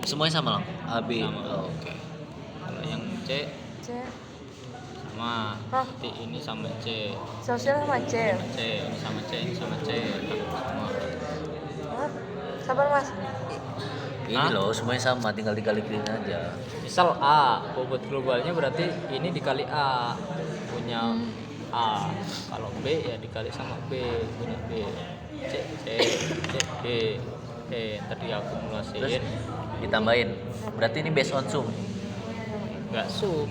Semuanya sama lang. A, B. Sama. Oh, oke. Kalau yang C C. sama, Hah? berarti ini sama C, Sosial sama C. ini sama C, ini sama C, sama. Hah? Sabar mas. Ini Hah? loh, semuanya sama, tinggal dikali-kaliin aja. Misal A, bobot globalnya berarti ini dikali A, punya A. Kalau B ya dikali sama B, punya B. C, C, C, B. Tadi Terus akumulasiin, ditambahin. Berarti ini based on sum. nggak sum.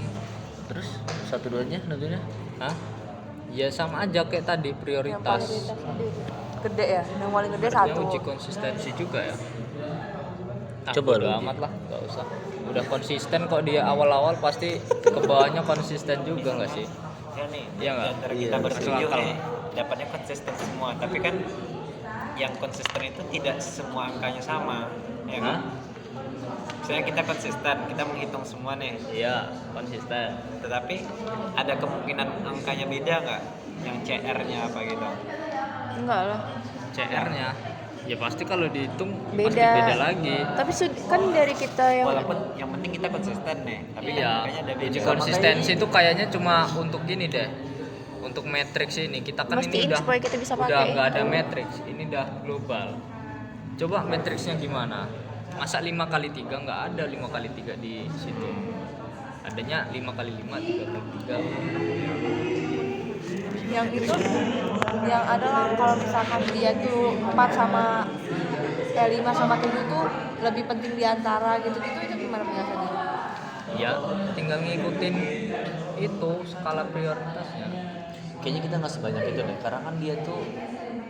Terus satu duanya nentunya. Hah? Ya sama aja kayak tadi Yang paling prioritas. tadi. Gede ya. Yang paling gede Berarti satu. uji konsistensi juga ya. Coba bodo lu uji. amat lah, nggak usah. Udah konsisten kok dia awal-awal, pasti ke bawahnya konsisten juga nggak sih? Ya nih, Iya nggak? antara Iya, kita masuk bertujuh akal. nih dapatnya konsisten semua, tapi kan yang konsisten itu tidak semua angkanya sama, ya kan? Hah? Misalnya kita konsisten, kita menghitung semua nih, Iya, konsisten. tetapi ada kemungkinan angkanya beda nggak? Yang CR-nya apa gitu? Enggak lah. CR-nya ya pasti kalau dihitung pasti Beda. beda lagi. Tapi kan dari kita yang Walaupun yang penting kita konsisten nih, tapi kan Iya, angkanya ada beda. uji konsistensi itu kayaknya cuma untuk gini deh. Untuk matriks ini kita kan Mastiin ini udah supaya kita bisa udah pakai nggak ada itu. matriks, ini udah global. Coba matriksnya gimana? Masa 5 kali 3 nggak ada 5 kali 3 di situ. Adanya 5 kali 5, 3 kali 3. yang itu yang adalah kalau misalkan dia tuh 4 sama 5 sama 7 tuh lebih penting di antara gitu-gitu itu gimana penjelasannya? Ya, tinggal ngikutin itu skala prioritasnya. Kayaknya kita nggak sebanyak itu deh, karena kan dia tuh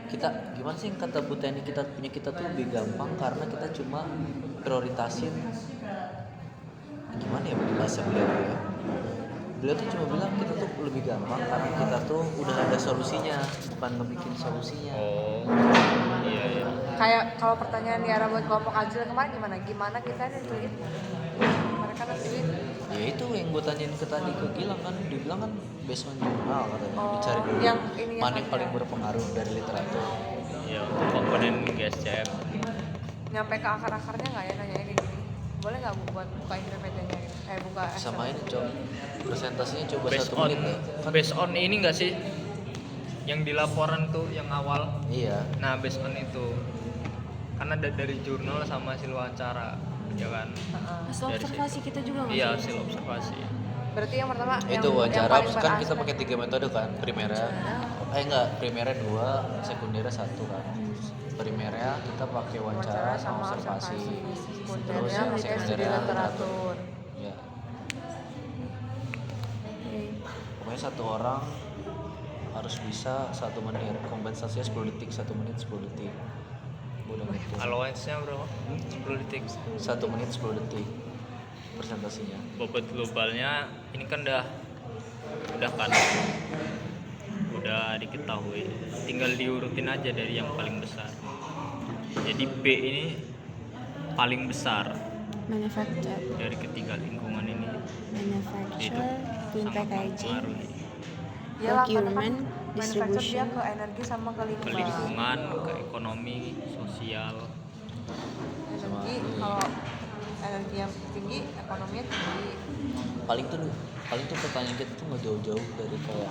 kita gimana sih kata Bu Teni, kita punya kita tuh lebih gampang karena kita cuma prioritasin gimana ya bahasa beliau ya. Beliau tuh cuma bilang kita tuh lebih gampang karena kita tuh udah ada solusinya, bukan ngebikin solusinya. Oh, iya ya. Kayak kalau pertanyaan di arah buat kelompok Azil kemarin gimana kita nentuin mereka nentuin Ya itu yang gue tanyain ke tadi ke Gilang kan, dia bilang kan based on jurnal katanya, Oh, dicari dulu yang ininya mana yang saja. paling berpengaruh dari literatur. Ya, untuk komponen GSCM. nyampe ke akar-akarnya nggak ya nanya ini gini boleh nggak Bu buat buka PPT-nya gitu buka Sama Excel. ini coba presentasinya coba Based 1 on menit ya. Kan, based on ini enggak sih? Yang di laporan tuh yang awal. iya. Nah, based on itu. Kan ada dari jurnal sama hasil wawancara, ya kan? Heeh. Dari observasi situ. kita juga nggak Iya, sih? hasil observasi. Berarti yang pertama Itu yang wawancara paling kan kita beraspek. pakai 3 metode kan, primera enggak, primera 2, sekundera 1 kan. Primera kita pakai wawancara sama observasi. Terus Sekundernya yang di tes di sekundera literatur. Ya, Oke. pokoknya satu orang harus bisa 1 menit, kompensasinya 10 detik, 1 menit 10 detik. Udah gitu. Allowance-nya berapa? 10 detik. 1 menit 10 detik presentasinya. Bobot globalnya ini kan udah kan udah diketahui, tinggal diurutin aja dari yang paling besar. Jadi B ini paling besar Manufacture, dari ketiga lingkungan ini. Itu manufacture, clean sangat packaging, mempengaruhi Iyalah, karena kan procurement, manufacture dia distribution. ke energi sama ke ke lingkungan. lingkungan, ke ekonomi, sosial. Energi kalau energi yang tinggi, ekonominya tinggi. Paling tuh pertanyaan kita tuh nggak jauh-jauh dari kayak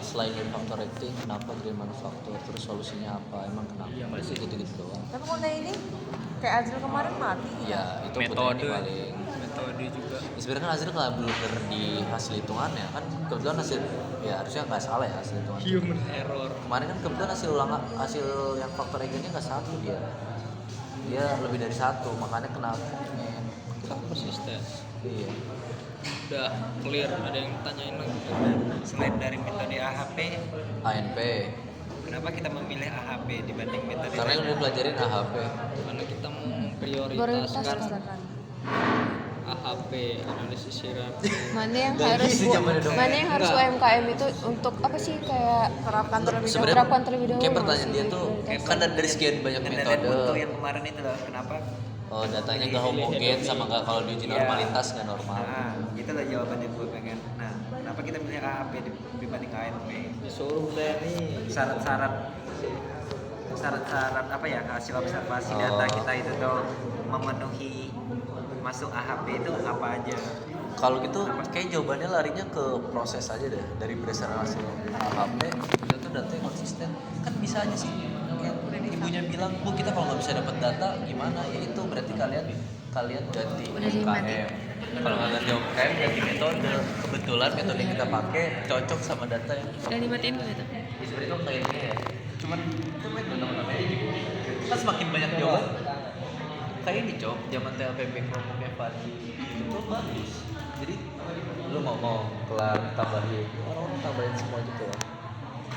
selain dari faktor rating, kenapa green manufaktur, terus solusinya apa, emang kenapa, Iya, paling sih gitu-gitu doang. Tapi kalau ini kayak Azil kemarin mati. Ya itu Metode Putri paling. juga. Ya, sebenarnya kan hasilnya nggak blunder di hasil hitungannya kan, kebetulan hasil ya harusnya nggak salah ya hasil hitungan. Human error. Kemarin kan kebetulan hasil yang faktor regennya nggak 1 dia lebih dari 1, makanya kena Kan persisten. iya. Udah clear, ada yang tanyain lagi. Selain dari metode AHP, ANP kenapa kita memilih AHP dibanding metode karena yang lainnya? gue pelajarin AHP. Karena kita Prioritaskan. memprioritaskan AHP, analisis hierarki. Mana yang Nggak harus gitu zamannya dong. mana yang harus Enggak. UMKM itu untuk apa sih kayak Terapkan terlebih dahulu. Sebenarnya terapkan terlebih dahulu. kayak nggak pertanyaan sih? dia tuh Prioritas. kan dari sekian banyak Dan dari metode. foto yang kemarin itu loh, kenapa? Oh, datanya nggak homogen sama nggak kalau diuji Iya. normalitas nggak normal. Nah, itu lah jawabannya gue pengen. Nah, kenapa kita milih AHP dibanding ANP? Disuruh deh nih. Syarat-syarat apa ya, hasil observasi Oh. data kita itu tuh memenuhi masuk AHP itu apa aja? Kalau gitu kayak jawabannya larinya ke proses aja deh. Dari berdasarkan hasil AHP kita tuh datanya konsisten. Kan bisa aja sih kayak ibunya bilang, Bu kita kalau nggak bisa dapat data gimana, ya itu berarti kalian ganti UKM. Kalau nggak ganti UKM ganti metode. Kebetulan metode yang kita pakai cocok sama data yang Udah dimatiin nggak itu? ya sebenarnya itu kayaknya ya cuman itu namanya gitu kan semakin banyak jawaban kayak ini cok zaman TLPB kelompoknya Fadli itu tuh bagus jadi lu ngomong kelar tambahin orang tambahin semua gitu loh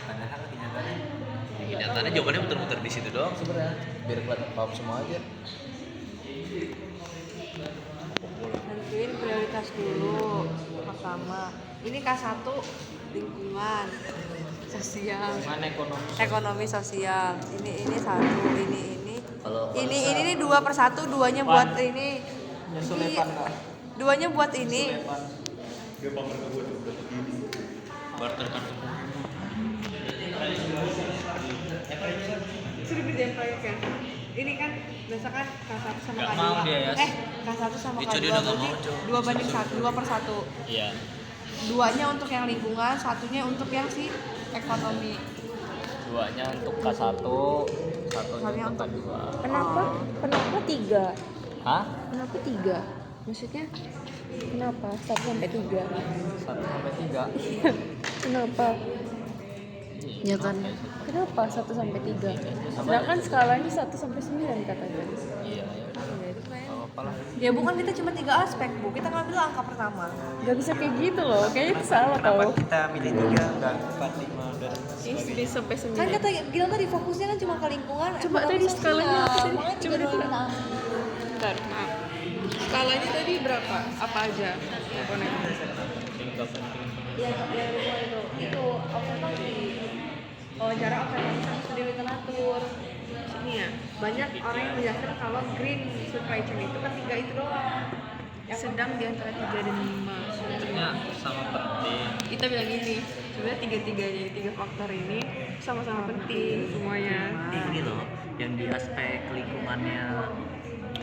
Padahal kenyataannya kenyataannya jawabannya muter-muter di situ doang sebenarnya biar kelihatan paham semua aja Nentuin prioritas dulu. Pertama, ini K1 lingkungan, sosial, Mana ekonomi sosial. Ini satu, ini. kalau Ini 2/1, duanya buat ini. Sulepan kak. Duanya buat ini. barter kartu Suruh kerjain proyek kan. Ini kan misalkan K1 sama Nggak K2. mau dia ya. K1 sama Itu K2 dia udah nggak mau, berarti Cok. 2/1, 2/1. Iya. Duanya untuk yang lingkungan, satunya untuk yang si ekonomi. Duanya untuk K1, satunya Satunya untuk untuk- K2. Kenapa? Kenapa 3? Hah? Kenapa 3? Maksudnya kenapa 1 sampai 3? 1 sampai 3. Kenapa? Ya kan? Kenapa 1 sampai 3? Sedangkan skalanya 1 sampai 9 katanya. Iya, ya udah. Nggak apa-apa lah. Ya bukan kita cuma 3 aspek, Bu. Kita ngambil angka pertama. Gak bisa kayak gitu loh, kayaknya itu salah kenapa tau. kita milih 3 enggak 4, 5 dan Ini sampai 9. Kan kata bilang tadi fokusnya kan cuma ke lingkungan. Coba ekonomi, tadi sosial. skalanya apa tadi? Makanya Coba 3 dulu. kita ambil. Bentar, maaf. Skalanya tadi berapa? Apa aja komponennya? Tinggal penting. Ya, lingkungan itu observasi. Wawancara observasi sama studi literatur. Ini ya, banyak orang yang menjelaskan kalau green supply chain itu kan 3 itu doang. Sedang di antara 3 dan 5. Sebenarnya sama penting. Kita bilang gini, sebenarnya 3-3 3 faktor ini sama-sama penting semuanya. ini loh yang di aspek lingkungannya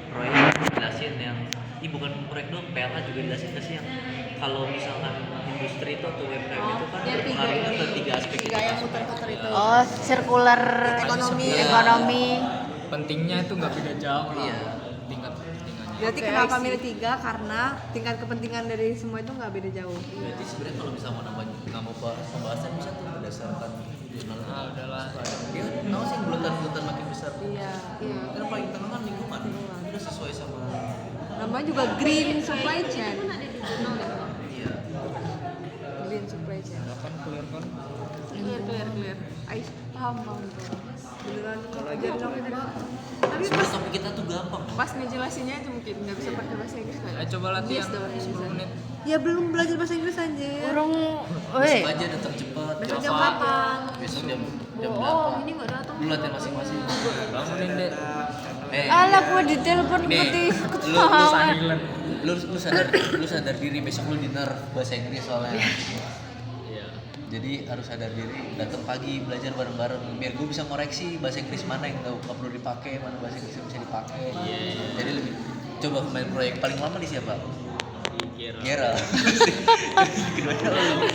proyek jelasin yang ini bukan proyek doang PLH juga jelasin nggak sih yang kalau misalkan industri itu atau UMKM itu kan yang tiga pengaruhnya ini. ke 3 aspek Tiga yang putar-putar itu. Oh, sirkular Ekonomi. ekonomi. Pentingnya itu nggak beda jauh lah. Iya. Tingkat pentingannya. Berarti Oke, kenapa I see. milih 3? Karena tingkat kepentingan dari semua itu nggak beda jauh. Berarti sebenarnya kalau misalnya mau nggak mau bahas pembahasan bisa tuh berdasarkan jurnal. Ah, udahlah. Dia tahu sih bulatan-bulatan makin besar. Iya. Karena paling tengah kan lingkungan. Udah sesuai sama. Namanya juga green supply chain. Iya. Green supply chain. Kan kuliah kan. Clear. Ais paham. Beneran kalau ajarin aku Mbak. Tapi pas Topik kita tuh gampang. Pas ngejelasinnya itu mungkin nggak bisa pakai bahasa Inggris kan? Ayo coba latihan Yes, dong, 10 menit. ya belum belajar bahasa Inggris anjir. Burung, Besok weh, aja datang cepat. Besok jam 8. Besok jam Oh, 8. ini nggak datang. Lu latihan masing-masing. Bangunin deh. alah gua ditelepon Nih, putih lu ketawa. lu sadar diri besok lu dinner bahasa Inggris soalnya. Iya. Jadi harus sadar diri, datang pagi belajar bareng-bareng biar gue bisa ngoreksi bahasa Inggris mana yang nggak perlu dipakai, mana bahasa Inggris yang bisa dipakai. Iya. Jadi lebih coba kemarin proyek paling lama di siapa? Kira. Gerald. Keduanya lu.